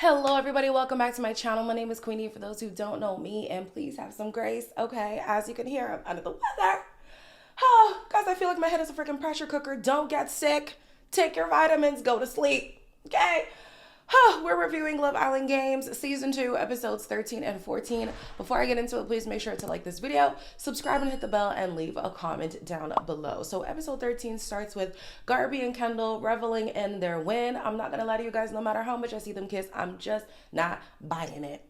Hello everybody, welcome back to my channel. My name is Queenie for those who don't know me, and please have some grace, okay? As you can hear, I'm under the weather. Oh, guys, I feel like my head is a freaking pressure cooker. Don't get sick. Take your vitamins, go to sleep, okay? We're reviewing Love Island Games Season 2, Episodes 13 and 14. Before I get into it, please make sure to like this video, subscribe and hit the bell, and leave a comment down below. So Episode 13 starts with Garby and Kendall reveling in their win. I'm not going to lie to you guys, no matter how much I see them kiss, I'm just not buying it.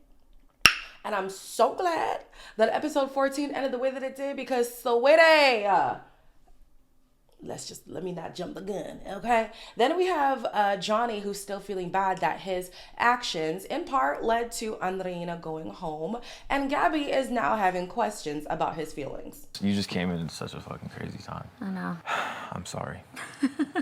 And I'm so glad that Episode 14 ended the way that it did because, sweetie, let me not jump the gun, okay? Then we have Johnny, who's still feeling bad that his actions in part led to Andreina going home, and Gabby is now having questions about his feelings. You just came in at such a fucking crazy time. I know. I'm sorry.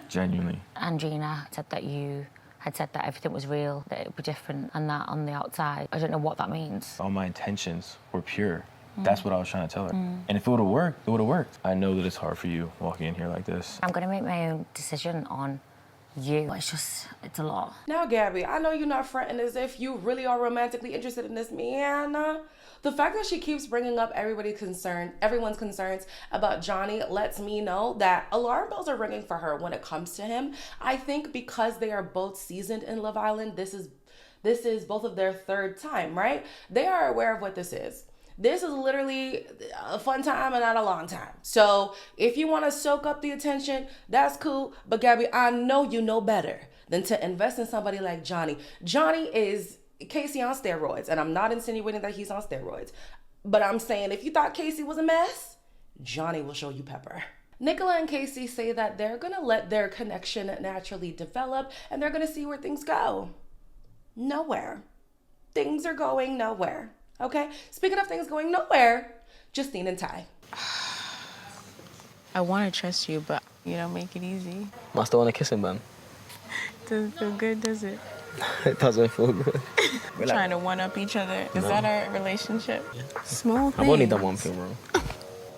Genuinely. Andreina said that you had said that everything was real, that it would be different, and that on the outside. I don't know what that means. All my intentions were pure. That's what I was trying to tell her. And if it would have worked, it would have worked. I know that it's hard for you walking in here like this. I'm gonna make my own decision on you. It's a lot. Now, Gabby, I know you're not fronting as if you really are romantically interested in this man. The fact that she keeps bringing up everyone's concerns about Johnny lets me know that alarm bells are ringing for her when it comes to him. I think because they are both seasoned in Love Island, this is both of their third time, right? They are aware of what this is. This is literally a fun time and not a long time. So if you want to soak up the attention, that's cool. But Gabby, I know you know better than to invest in somebody like Johnny. Johnny is Casey on steroids, and I'm not insinuating that he's on steroids. But I'm saying if you thought Casey was a mess, Johnny will show you pepper. Nicola and Casey say that they're going to let their connection naturally develop, and they're going to see where things go. Nowhere. Things are going nowhere. Okay, speaking of things going nowhere, Justine and Ty. I want to trust you, but you don't make it easy. I still want to kiss him, man. Doesn't feel good, does it? It doesn't feel good. We're trying to one-up each other. Is that our relationship? Small things. I've only done one thing wrong.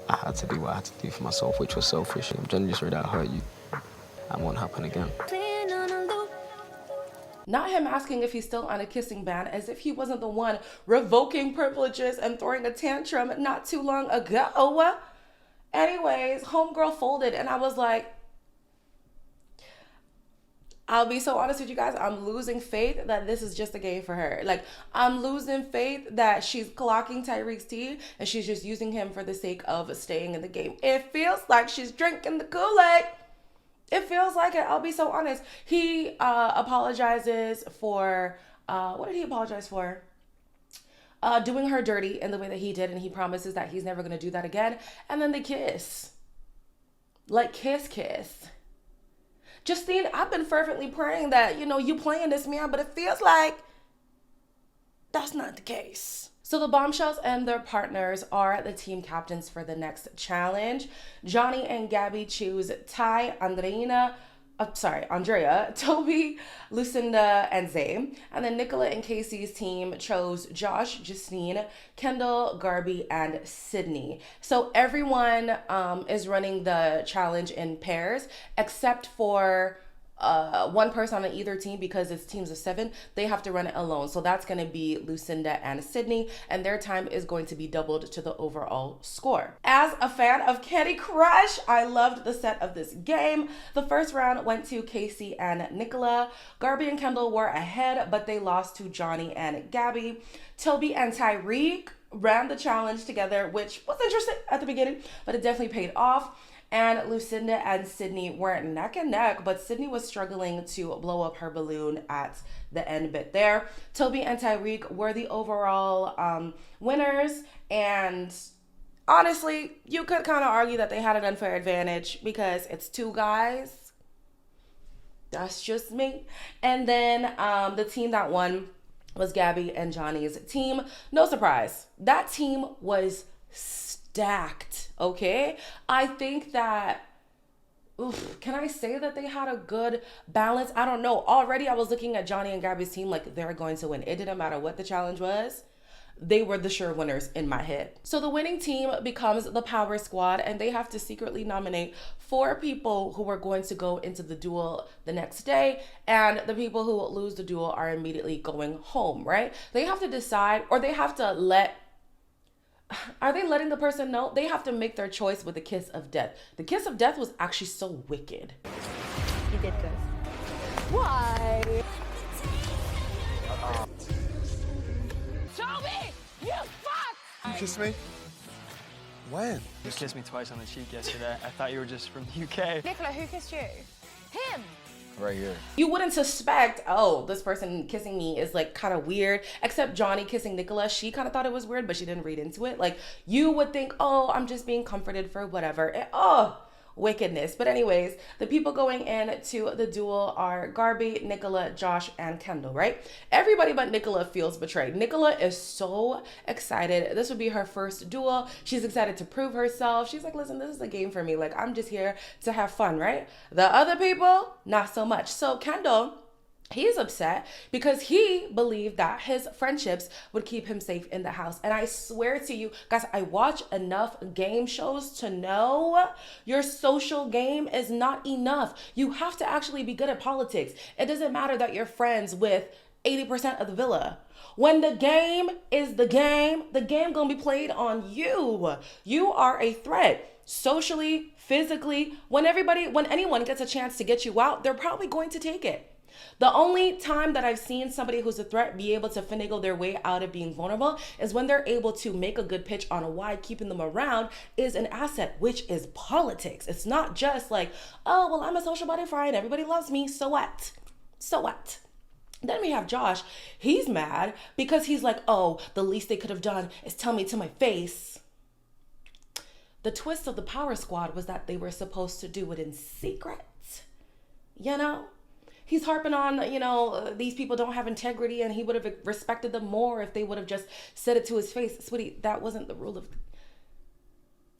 I had to do what I had to do for myself, which was selfish. I'm genuinely sorry that I hurt you. That won't happen again. Not him asking if he's still on a kissing ban, as if he wasn't the one revoking privileges and throwing a tantrum not too long ago. Anyways, homegirl folded, and I was like, I'll be so honest with you guys, I'm losing faith that this is just a game for her. Like, I'm losing faith that she's clocking Tyreek's tea and she's just using him for the sake of staying in the game. It feels like she's drinking the Kool-Aid. It feels like it. I'll be so honest. He apologizes for, what did he apologize for? Doing her dirty in the way that he did, and he promises that he's never going to do that again. And then they kiss. Like, kiss. Justine, I've been fervently praying that, you playing this man, but it feels like that's not the case. So the Bombshells and their partners are the team captains for the next challenge. Johnny and Gabby choose Ty, Andrea, Toby, Lucinda, and Zay. And then Nicola and Casey's team chose Josh, Justine, Kendall, Garby, and Sydney. So everyone is running the challenge in pairs, except for one person on either team, because it's teams of 7. They have to run it alone. So that's going to be Lucinda and Sydney, and their time is going to be doubled to the overall score. As a fan of Candy Crush, I loved the set of this game. The first round went to Casey and Nicola. Garby and Kendall were ahead, but they lost to Johnny and Gabby. Toby and Tyreek ran the challenge together, which was interesting at the beginning, but it definitely paid off. And Lucinda and Sydney were neck and neck, but Sydney was struggling to blow up her balloon at the end bit there. Toby and Tyreek were the overall winners, and honestly, you could kind of argue that they had an unfair advantage because it's 2 guys. That's just me. And then the team that won was Gabby and Johnny's team. No surprise, that team was stacked, okay? I think that, can I say that they had a good balance? I don't know. Already I was looking at Johnny and Gabby's team like they're going to win. It didn't matter what the challenge was. they were the sure winners in my head. So the winning team becomes the Power Squad, and they have to secretly nominate 4 people who are going to go into the duel the next day, and the people who lose the duel are immediately going home, right? They have to decide, or they have to are they letting the person know? They have to make their choice with the kiss of death. The kiss of death was actually so wicked. You did good. Why? Toby! You fuck! You kissed me? When? You kissed me twice on the cheek yesterday. I thought you were just from the UK. Nicola, who kissed you? Him! Right here. You wouldn't suspect, oh, this person kissing me is like kind of weird, except Johnny kissing Nicola. She kind of thought it was weird, but she didn't read into it. Like, you would think, oh, I'm just being comforted for whatever. And, oh, wickedness. But anyways, the people going into the duel are Garby, Nicola, Josh, and Kendall, right? Everybody but Nicola feels betrayed. Nicola is so excited. This would be her first duel. She's excited to prove herself. She's like, listen, this is a game for me. Like, I'm just here to have fun, right? The other people, not so much. So Kendall, he's upset because he believed that his friendships would keep him safe in the house. And I swear to you, guys, I watch enough game shows to know your social game is not enough. You have to actually be good at politics. It doesn't matter that you're friends with 80% of the villa. When the game is the game gonna be played on you. You are a threat. Socially, physically, when anyone gets a chance to get you out, they're probably going to take it. The only time that I've seen somebody who's a threat be able to finagle their way out of being vulnerable is when they're able to make a good pitch on why keeping them around is an asset, which is politics. It's not just like, oh, well, I'm a social butterfly and everybody loves me. So what? So what? Then we have Josh. He's mad because he's like, oh, the least they could have done is tell me to my face. The twist of the Power Squad was that they were supposed to do it in secret. You know? He's harping on, these people don't have integrity and he would have respected them more if they would have just said it to his face. Sweetie, that wasn't the rule of...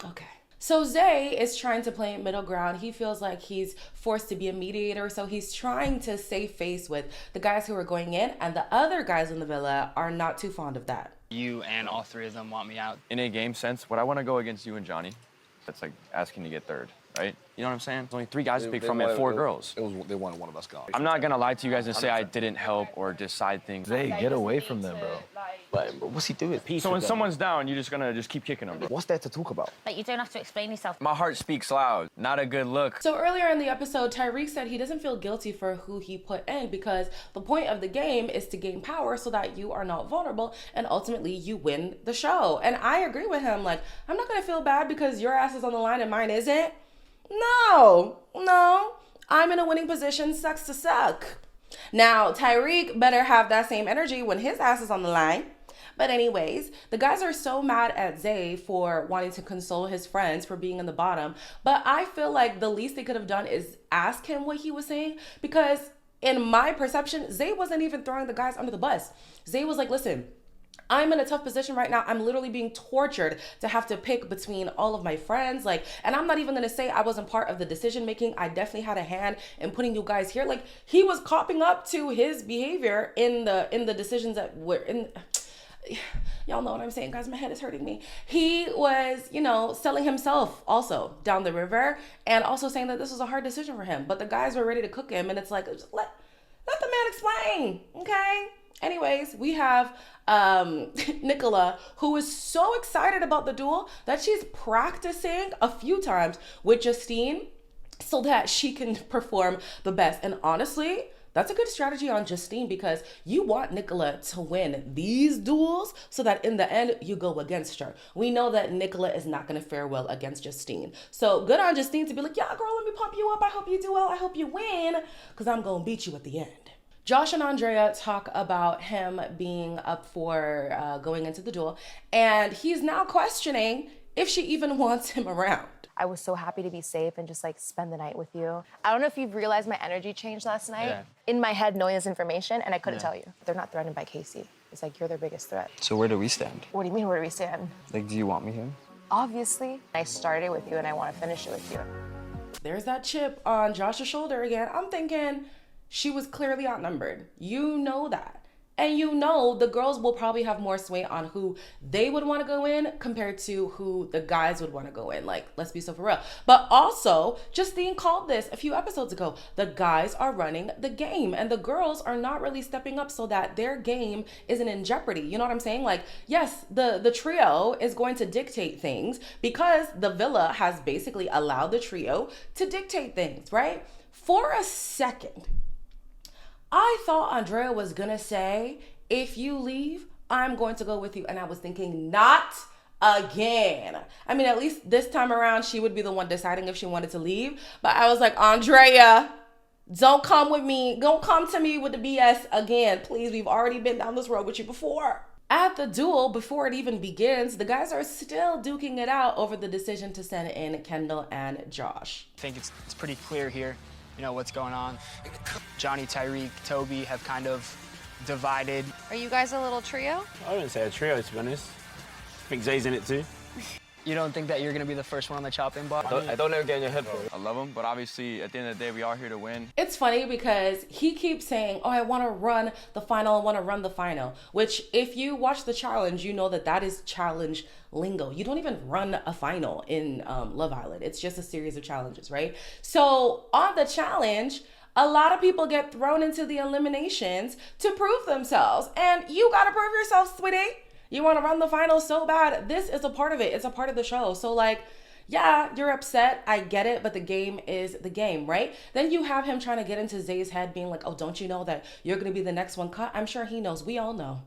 Okay. So Zay is trying to play middle ground. He feels like he's forced to be a mediator. So he's trying to save face with the guys who are going in, and the other guys in the villa are not too fond of that. You and all 3 of them want me out. In a game sense, would I want to go against you and Johnny? That's like asking to get third, right? You know what I'm saying? There's only 3 guys to pick from and 4 girls. They wanted one of us gone. I'm not gonna lie to you guys and say I didn't help or decide things. Zay, get away from them, bro. But what's he doing? So when someone's down, you're just gonna keep kicking them, bro. What's there to talk about? Like, you don't have to explain yourself. My heart speaks loud. Not a good look. So earlier in the episode, Tyreek said he doesn't feel guilty for who he put in because the point of the game is to gain power so that you are not vulnerable and ultimately you win the show. And I agree with him. Like, I'm not gonna feel bad because your ass is on the line and mine isn't. No. I'm in a winning position, sucks to suck. Now, Tyreek better have that same energy when his ass is on the line. But anyways, the guys are so mad at Zay for wanting to console his friends for being in the bottom. But I feel like the least they could have done is ask him what he was saying, because in my perception, Zay wasn't even throwing the guys under the bus. Zay was like, listen, I'm in a tough position right now. I'm literally being tortured to have to pick between all of my friends. Like, and I'm not even going to say I wasn't part of the decision making. I definitely had a hand in putting you guys here. Like, he was copping up to his behavior in the decisions that were in. Y'all know what I'm saying, guys. My head is hurting me. He was, selling himself also down the river and also saying that this was a hard decision for him. But the guys were ready to cook him, and it's like, just let the man explain, okay? Anyways, we have Nicola, who is so excited about the duel that she's practicing a few times with Justine so that she can perform the best. And honestly, that's a good strategy on Justine, because you want Nicola to win these duels so that in the end you go against her. We know that Nicola is not going to fare well against Justine. So good on Justine to be like, yeah, girl, let me pump you up. I hope you do well. I hope you win, because I'm going to beat you at the end. Josh and Andrea talk about him being up for going into the duel, and he's now questioning if she even wants him around. I was so happy to be safe and just spend the night with you. I don't know if you've realized my energy changed last night. Yeah. In my head, knowing this information, and I couldn't tell you. They're not threatened by Casey. It's like, you're their biggest threat. So where do we stand? What do you mean, where do we stand? Like, do you want me here? Obviously. I started with you and I want to finish it with you. There's that chip on Josh's shoulder again. I'm thinking she was clearly outnumbered. You know that. And you know the girls will probably have more sway on who they would want to go in compared to who the guys would want to go in. Like, let's be so for real. But also, Justine called this a few episodes ago. The guys are running the game and the girls are not really stepping up so that their game isn't in jeopardy. You know what I'm saying? Like, yes, the trio is going to dictate things because the villa has basically allowed the trio to dictate things, right? For a second, I thought Andrea was gonna say, if you leave, I'm going to go with you. And I was thinking, not again. I mean, at least this time around, she would be the one deciding if she wanted to leave. But I was like, Andrea, don't come with me. Don't come to me with the BS again. Please, we've already been down this road with you before. At the duel, before it even begins, the guys are still duking it out over the decision to send in Kendall and Josh. I think it's pretty clear here, you know, what's going on. Johnny, Tyreek, Toby have kind of divided. Are you guys a little trio? I wouldn't say a trio, to be honest. I think Zay's in it too. You don't think that you're going to be the first one on the chopping block? I don't let it get in your head, bro. I love him, but obviously, at the end of the day, we are here to win. It's funny because he keeps saying, oh, I want to run the final, I want to run the final, which if you watch the challenge, you know that that is challenge lingo. You don't even run a final in Love Island. It's just a series of challenges, right? So on the challenge, a lot of people get thrown into the eliminations to prove themselves. And you got to prove yourself, sweetie. You want to run the final so bad. This is a part of it. It's a part of the show. So like, yeah, you're upset. I get it. But the game is the game, right? Then you have him trying to get into Zay's head being like, oh, don't you know that you're going to be the next one cut? I'm sure he knows. We all know.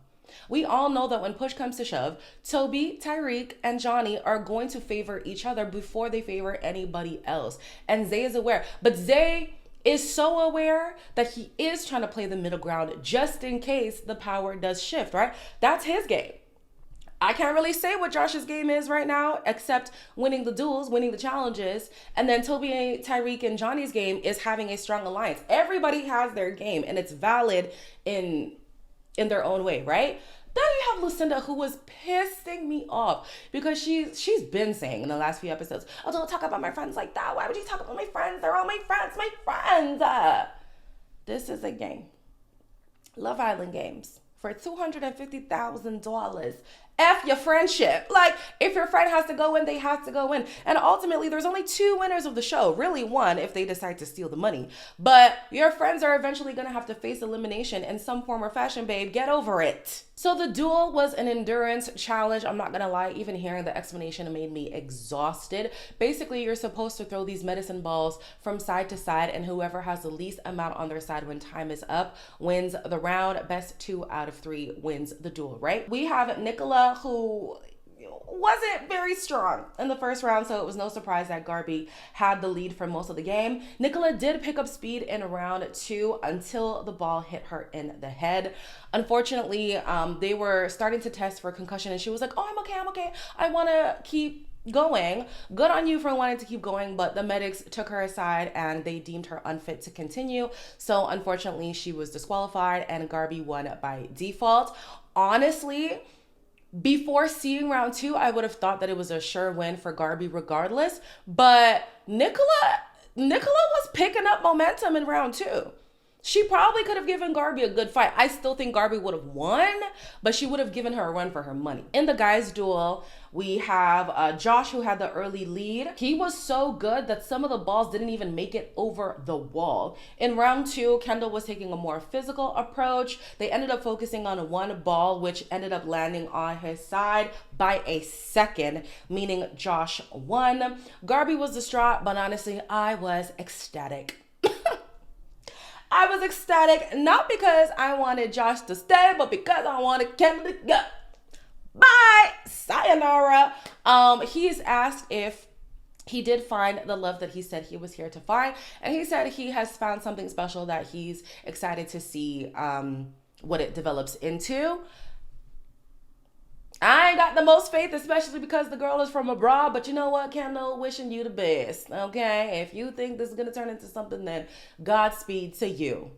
We all know that when push comes to shove, Toby, Tyreek, and Johnny are going to favor each other before they favor anybody else. And Zay is aware. But Zay is so aware that he is trying to play the middle ground just in case the power does shift, right? That's his game. I can't really say what Josh's game is right now, except winning the duels, winning the challenges. And then Toby, Tyreek, and Johnny's game is having a strong alliance. Everybody has their game, and it's valid in their own way, right? Then you have Lucinda, who was pissing me off because she's been saying in the last few episodes, oh, don't talk about my friends like that. Why would you talk about my friends? They're all my friends, my friends. This is a game. Love Island games for $250,000. F your friendship. Like, if your friend has to go in, they have to go in. And ultimately, there's only 2 winners of the show. Really 1 if they decide to steal the money. But your friends are eventually going to have to face elimination in some form or fashion, babe. Get over it. So the duel was an endurance challenge. I'm not going to lie. Even hearing the explanation made me exhausted. Basically, you're supposed to throw these medicine balls from side to side, and whoever has the least amount on their side when time is up wins the round. Best 2 out of 3 wins the duel, right? We have Nicola, who wasn't very strong in the first round, so it was no surprise that Garby had the lead for most of the game. Nicola did pick up speed in round 2 until the ball hit her in the head. Unfortunately, they were starting to test for concussion, and she was like, oh, I'm okay. I want to keep going. Good on you for wanting to keep going, but the medics took her aside and they deemed her unfit to continue. So unfortunately, she was disqualified and Garby won by default. Honestly, before seeing round 2, I would have thought that it was a sure win for Garby regardless, but Nicola was picking up momentum in round 2. She probably could have given Garby a good fight. I still think Garby would have won, but she would have given her a run for her money. In the guys' duel, we have Josh, who had the early lead. He was so good that some of the balls didn't even make it over the wall. In round 2, Kendall was taking a more physical approach. They ended up focusing on 1 ball, which ended up landing on his side by a second, meaning Josh won. Garby was distraught, but honestly, I was ecstatic. I was ecstatic, not because I wanted Josh to stay, but because I wanted Kendall to go. Bye, sayonara. He's asked if he did find the love that he said he was here to find, and he said he has found something special that he's excited to see what it develops into. I ain't got the most faith, especially because the girl is from abroad, but you know what, Kendall, wishing you the best, okay? If you think this is going to turn into something, then Godspeed to you.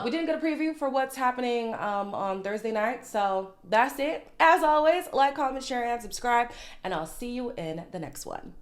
We didn't get a preview for what's happening on Thursday night, so that's it. As always, like, comment, share, and subscribe, and I'll see you in the next one.